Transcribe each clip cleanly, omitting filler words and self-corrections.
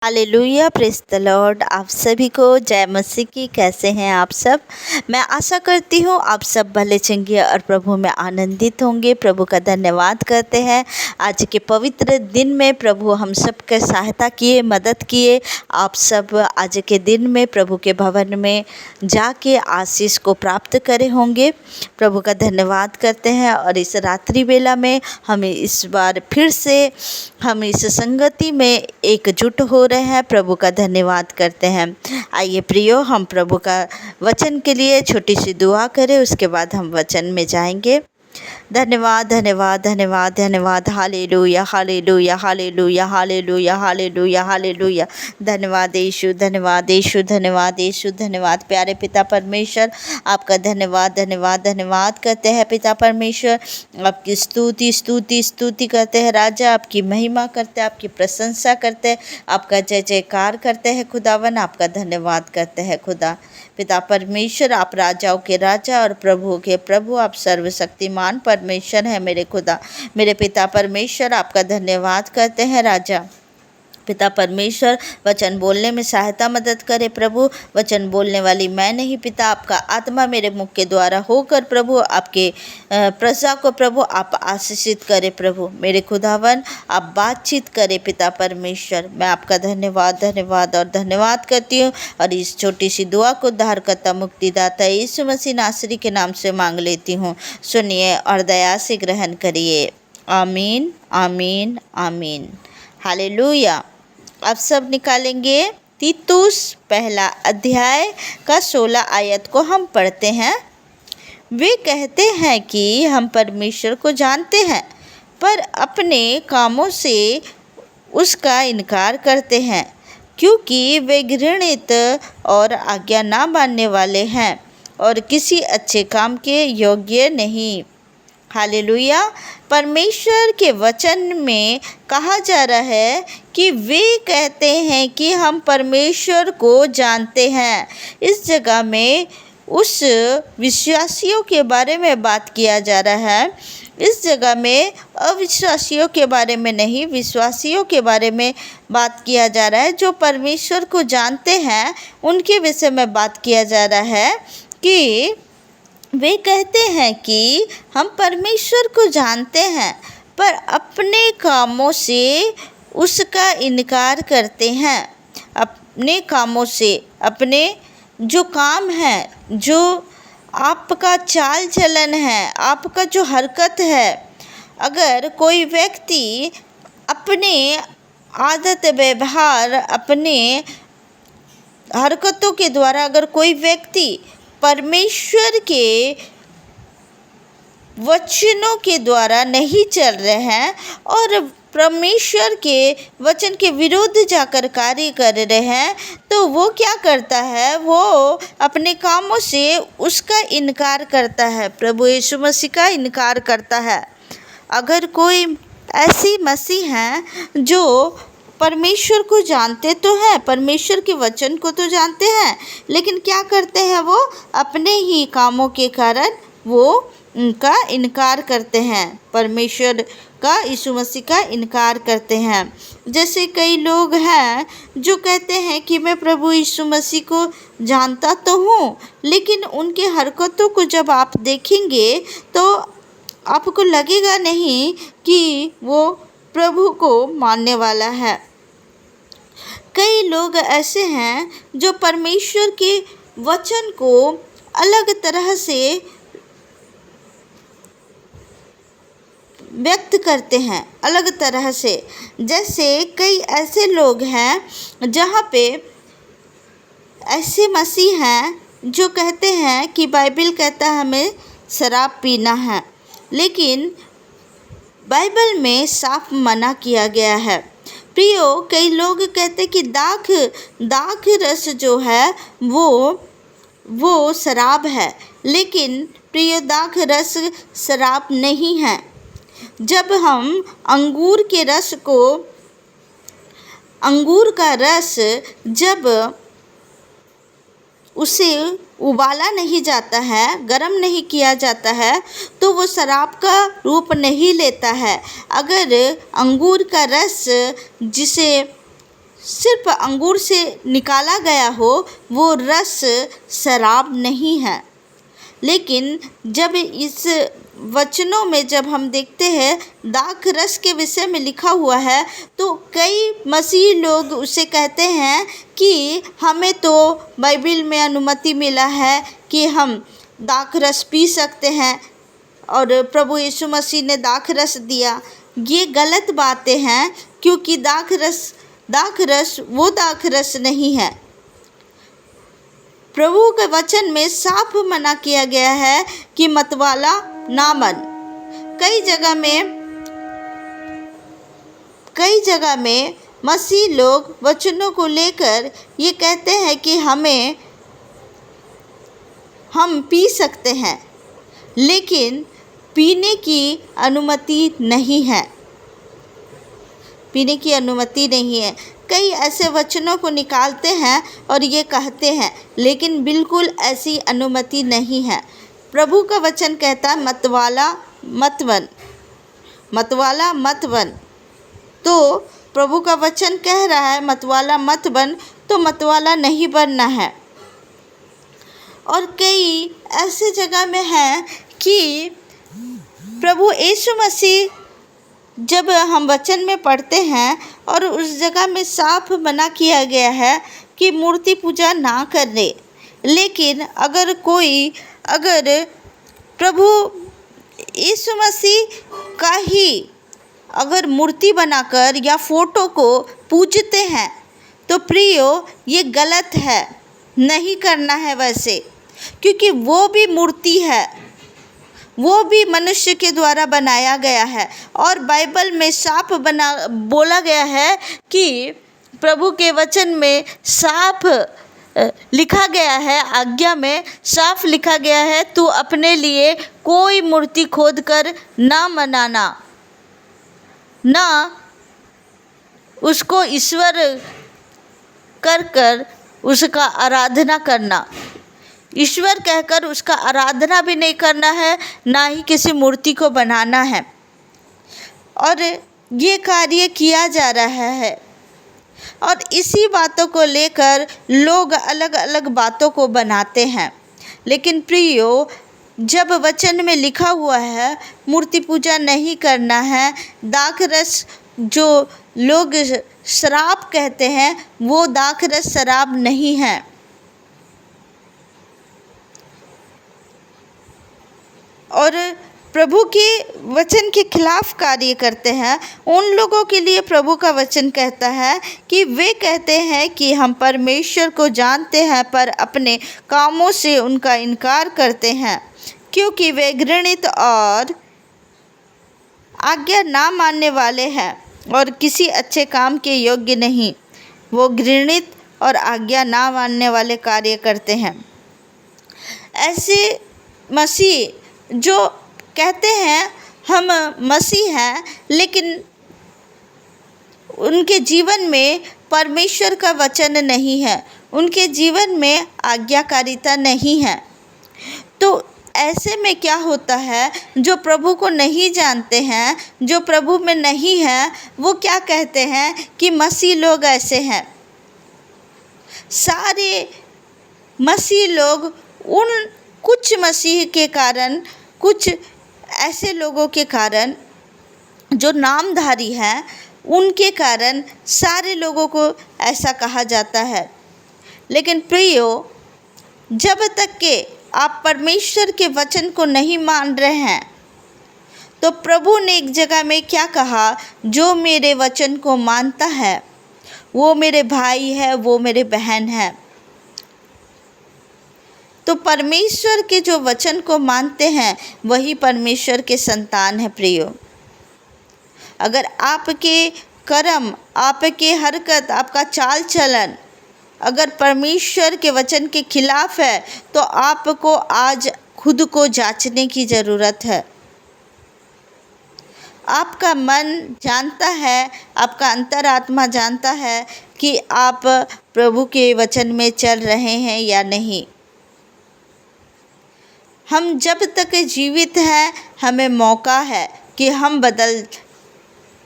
Hallelujah, praise the Lord. आप सभी को जय मसीह की। कैसे हैं आप सब? मैं आशा करती हूँ आप सब भले चंगे और प्रभु में आनंदित होंगे। प्रभु का धन्यवाद करते हैं। आज के पवित्र दिन में प्रभु हम सब के सहायता किए, मदद किए। आप सब आज के दिन में प्रभु के भवन में जाके आशीष को प्राप्त करे होंगे। प्रभु का धन्यवाद करते हैं। और इस रात्रि बेला में हमें इस बार फिर से हम इस संगति में एकजुट हो रहे हैं। प्रभु का धन्यवाद करते हैं। आइए प्रियो, हम प्रभु का वचन के लिए छोटी सी दुआ करें, उसके बाद हम वचन में जाएंगे। धन्यवाद धन्यवाद धन्यवाद धन्यवाद। Hallelujah hallelujah hallelujah hallelujah hallelujah hallelujah. धन्यवाद यीशु, धन्यवाद यीशु, धन्यवाद यीशु, धन्यवाद प्यारे पिता परमेश्वर। आपका धन्यवाद धन्यवाद धन्यवाद करते हैं पिता परमेश्वर। आपकी स्तुति स्तुति स्तुति करते हैं राजा। आपकी महिमा करते हैं, आपकी प्रशंसा करते हैं, आपका जय जयकार करते हैं खुदावन। आपका धन्यवाद करते हैं खुदा पिता परमेश्वर। आप राजाओं के राजा और प्रभुओं के प्रभु, आप सर्वशक्तिमान परमेश्वर हैं मेरे खुदा, मेरे पिता परमेश्वर। आपका धन्यवाद करते हैं राजा पिता परमेश्वर। वचन बोलने में सहायता मदद करे प्रभु। वचन बोलने वाली मैं नहीं पिता, आपका आत्मा मेरे मुख के द्वारा होकर प्रभु आपके प्रजा को प्रभु आप आशीषित करे प्रभु मेरे खुदावन। आप बातचीत करे पिता परमेश्वर। मैं आपका धन्यवाद धन्यवाद और धन्यवाद करती हूँ। और इस छोटी सी दुआ को उद्धारकर्ता मुक्तिदाता यीशु मसीह नासरी के नाम से मांग लेती हूँ। सुनिए और दया से ग्रहण करिए। आमीन आमीन आमीन। हालेलुया। अब सब निकालेंगे तीतुस पहला अध्याय का 16 आयत को हम पढ़ते हैं। वे कहते हैं कि हम परमेश्वर को जानते हैं, पर अपने कामों से उसका इनकार करते हैं, क्योंकि वे घृणित और आज्ञा ना मानने वाले हैं और किसी अच्छे काम के योग्य नहीं। हालेलुया। परमेश्वर के वचन में कहा जा रहा है कि वे कहते हैं कि हम परमेश्वर को जानते हैं। इस जगह में उस विश्वासियों के बारे में बात किया जा रहा है। इस जगह में अविश्वासियों के बारे में नहीं, विश्वासियों के बारे में बात किया जा रहा है। जो परमेश्वर को जानते हैं उनके विषय में बात किया जा रहा है कि वे कहते हैं कि हम परमेश्वर को जानते हैं, पर अपने कामों से उसका इनकार करते हैं। अपने कामों से, अपने जो काम है, जो आपका चाल चलन है, आपका जो हरकत है, अगर कोई व्यक्ति अपने आदत व्यवहार, अपने हरकतों के द्वारा अगर कोई व्यक्ति परमेश्वर के वचनों के द्वारा नहीं चल रहे हैं और परमेश्वर के वचन के विरुद्ध जाकर कार्य कर रहे हैं, तो वो क्या करता है? वो अपने कामों से उसका इनकार करता है, प्रभु यीशु मसीह का इनकार करता है। अगर कोई ऐसी मसीह हैं जो परमेश्वर को जानते तो हैं, परमेश्वर के वचन को तो जानते हैं, लेकिन क्या करते हैं? वो अपने ही कामों के कारण वो उनका इनकार करते हैं, परमेश्वर का, यीशु मसीह का इनकार करते हैं। जैसे कई लोग हैं जो कहते हैं कि मैं प्रभु यीशु मसीह को जानता तो हूँ, लेकिन उनके हरकतों को जब आप देखेंगे तो आपको लगेगा नहीं कि वो प्रभु को मानने वाला है। कई लोग ऐसे हैं जो परमेश्वर के वचन को अलग तरह से व्यक्त करते हैं, अलग तरह से। जैसे कई ऐसे लोग हैं जहाँ पे ऐसे मसीह हैं जो कहते हैं कि बाइबल कहता है हमें शराब पीना है, लेकिन बाइबल में साफ मना किया गया है। प्रियो, कई लोग कहते कि दाख रस जो है वो शराब है, लेकिन प्रियो दाख रस शराब नहीं है। जब हम अंगूर का रस जब उसे उबाला नहीं जाता है, गर्म नहीं किया जाता है, तो वो शराब का रूप नहीं लेता है। अगर अंगूर का रस जिसे सिर्फ अंगूर से निकाला गया हो वो रस शराब नहीं है। लेकिन जब इस वचनों में जब हम देखते हैं दाख रस के विषय में लिखा हुआ है, तो कई मसीही लोग उसे कहते हैं कि हमें तो बाइबल में अनुमति मिला है कि हम दाख रस पी सकते हैं और प्रभु यीशु मसीह ने दाख रस दिया। ये गलत बातें हैं, क्योंकि दाख रस वो दाख रस नहीं है। प्रभु के वचन में साफ मना किया गया है कि मतवाला ना बन। कई जगह में मसीह लोग वचनों को लेकर ये कहते हैं कि हम पी सकते हैं, लेकिन पीने की अनुमति नहीं है। पीने की अनुमति नहीं है। कई ऐसे वचनों को निकालते हैं और ये कहते हैं, लेकिन बिल्कुल ऐसी अनुमति नहीं है। प्रभु का वचन कहता है मतवाला मत बन, मतवाला मत बन। तो प्रभु का वचन कह रहा है मतवाला मत बन, तो मतवाला नहीं बनना है। और कई ऐसे जगह में है कि प्रभु यीशु मसीह जब हम वचन में पढ़ते हैं और उस जगह में साफ मना किया गया है कि मूर्ति पूजा ना करने। लेकिन अगर प्रभु यीशु मसीह का ही अगर मूर्ति बनाकर या फोटो को पूजते हैं, तो प्रियो ये गलत है, नहीं करना है वैसे, क्योंकि वो भी मूर्ति है, वो भी मनुष्य के द्वारा बनाया गया है। और बाइबल में साफ बोला गया है कि प्रभु के वचन में साफ लिखा गया है, आज्ञा में साफ लिखा गया है, तू अपने लिए कोई मूर्ति खोद कर ना बनाना, ना उसको ईश्वर कर उसका आराधना करना। ईश्वर कहकर उसका आराधना भी नहीं करना है, ना ही किसी मूर्ति को बनाना है। और ये कार्य किया जा रहा है, और इसी बातों को लेकर लोग अलग अलग बातों को बनाते हैं। लेकिन प्रियो, जब वचन में लिखा हुआ है मूर्ति पूजा नहीं करना है, दाख रस जो लोग शराब कहते हैं वो दाख रस शराब नहीं है। और प्रभु के वचन के खिलाफ कार्य करते हैं, उन लोगों के लिए प्रभु का वचन कहता है कि वे कहते हैं कि हम परमेश्वर को जानते हैं, पर अपने कामों से उनका इनकार करते हैं, क्योंकि वे घृणित और आज्ञा ना मानने वाले हैं और किसी अच्छे काम के योग्य नहीं। वो घृणित और आज्ञा ना मानने वाले कार्य करते हैं। ऐसे मसीह जो कहते हैं हम मसीह हैं, लेकिन उनके जीवन में परमेश्वर का वचन नहीं है, उनके जीवन में आज्ञाकारिता नहीं है। तो ऐसे में क्या होता है, जो प्रभु को नहीं जानते हैं, जो प्रभु में नहीं है, वो क्या कहते हैं कि मसीह लोग ऐसे हैं। सारे मसीह लोग उन कुछ मसीह के कारण, कुछ ऐसे लोगों के कारण जो नामधारी हैं, उनके कारण सारे लोगों को ऐसा कहा जाता है। लेकिन प्रियो, जब तक के आप परमेश्वर के वचन को नहीं मान रहे हैं, तो प्रभु ने एक जगह में क्या कहा, जो मेरे वचन को मानता है वो मेरे भाई है, वो मेरे बहन है। तो परमेश्वर के जो वचन को मानते हैं वही परमेश्वर के संतान है। प्रियो, अगर आपके कर्म, आपके हरकत, आपका चाल चलन अगर परमेश्वर के वचन के खिलाफ है, तो आपको आज खुद को जांचने की ज़रूरत है। आपका मन जानता है, आपका अंतरात्मा जानता है कि आप प्रभु के वचन में चल रहे हैं या नहीं। हम जब तक जीवित हैं, हमें मौका है कि हम बदल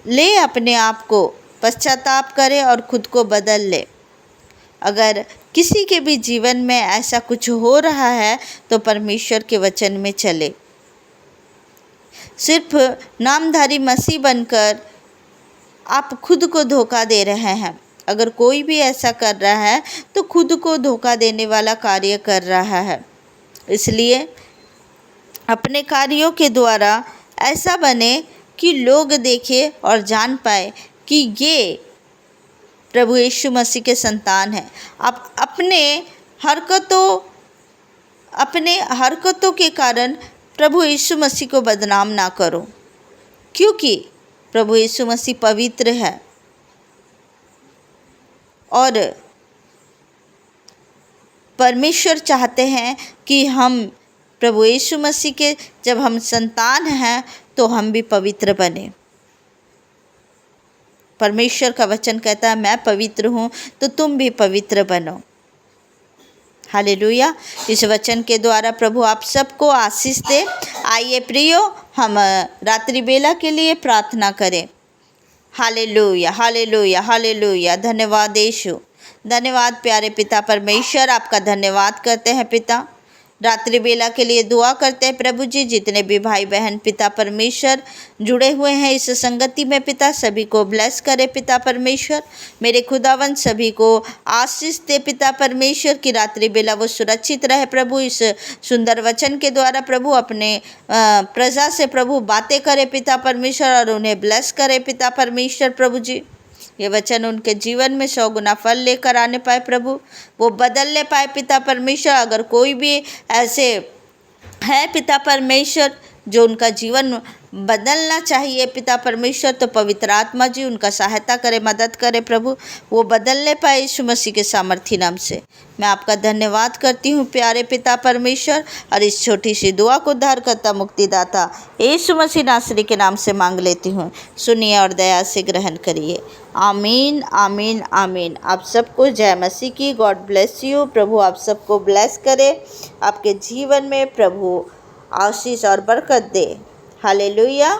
ले अपने आप को पश्चाताप करे और खुद को बदल ले। अगर किसी के भी जीवन में ऐसा कुछ हो रहा है तो परमेश्वर के वचन में चले। सिर्फ नामधारी मसीह बनकर आप खुद को धोखा दे रहे हैं। अगर कोई भी ऐसा कर रहा है तो खुद को धोखा देने वाला कार्य कर रहा है। इसलिए अपने कार्यों के द्वारा ऐसा बने कि लोग देखें और जान पाए कि ये प्रभु यीशु मसीह के संतान हैं। आप अपने हरकतों के कारण प्रभु यीशु मसीह को बदनाम ना करो, क्योंकि प्रभु यीशु मसीह पवित्र है और परमेश्वर चाहते हैं कि हम प्रभु यीशु मसीह के जब हम संतान हैं तो हम भी पवित्र बने। परमेश्वर का वचन कहता है मैं पवित्र हूँ तो तुम भी पवित्र बनो। हालेलुया। इस वचन के द्वारा प्रभु आप सबको आशीष दे। आइए प्रियो, हम रात्रि बेला के लिए प्रार्थना करें। Hallelujah, hallelujah, hallelujah. धन्यवाद यीशु, धन्यवाद प्यारे पिता परमेश्वर, आपका धन्यवाद करते हैं पिता। रात्रि बेला के लिए दुआ करते हैं प्रभु जी। जितने भी भाई बहन पिता परमेश्वर जुड़े हुए हैं इस संगति में पिता, सभी को ब्लेस करे पिता परमेश्वर। मेरे खुदावन सभी को आशीष दे पिता परमेश्वर की रात्रि बेला वो सुरक्षित रहे प्रभु। इस सुंदर वचन के द्वारा प्रभु अपने प्रजा से प्रभु बातें करे पिता परमेश्वर और उन्हें ब्लेस करे पिता परमेश्वर। प्रभु जी ये वचन उनके जीवन में 100 गुना फल लेकर आने पाए प्रभु, वो बदलने पाए पिता परमेश्वर। अगर कोई भी ऐसे है पिता परमेश्वर जो उनका जीवन बदलना चाहिए पिता परमेश्वर, तो पवित्र आत्मा जी उनका सहायता करे, मदद करे प्रभु, वो बदलने पाए यीशु मसीह के सामर्थी नाम से। मैं आपका धन्यवाद करती हूँ प्यारे पिता परमेश्वर, और इस छोटी सी दुआ को उद्धारकर्ता मुक्तिदाता यीशु मसीह नासरी के नाम से मांग लेती हूँ। सुनिए और दया से ग्रहण करिए। आमीन, आमीन, आमीन। आप सबको जय मसीह की। God bless you. प्रभु आप सबको ब्लेस करे, आपके जीवन में प्रभु आशीष और बरकत दे। हालेलुया।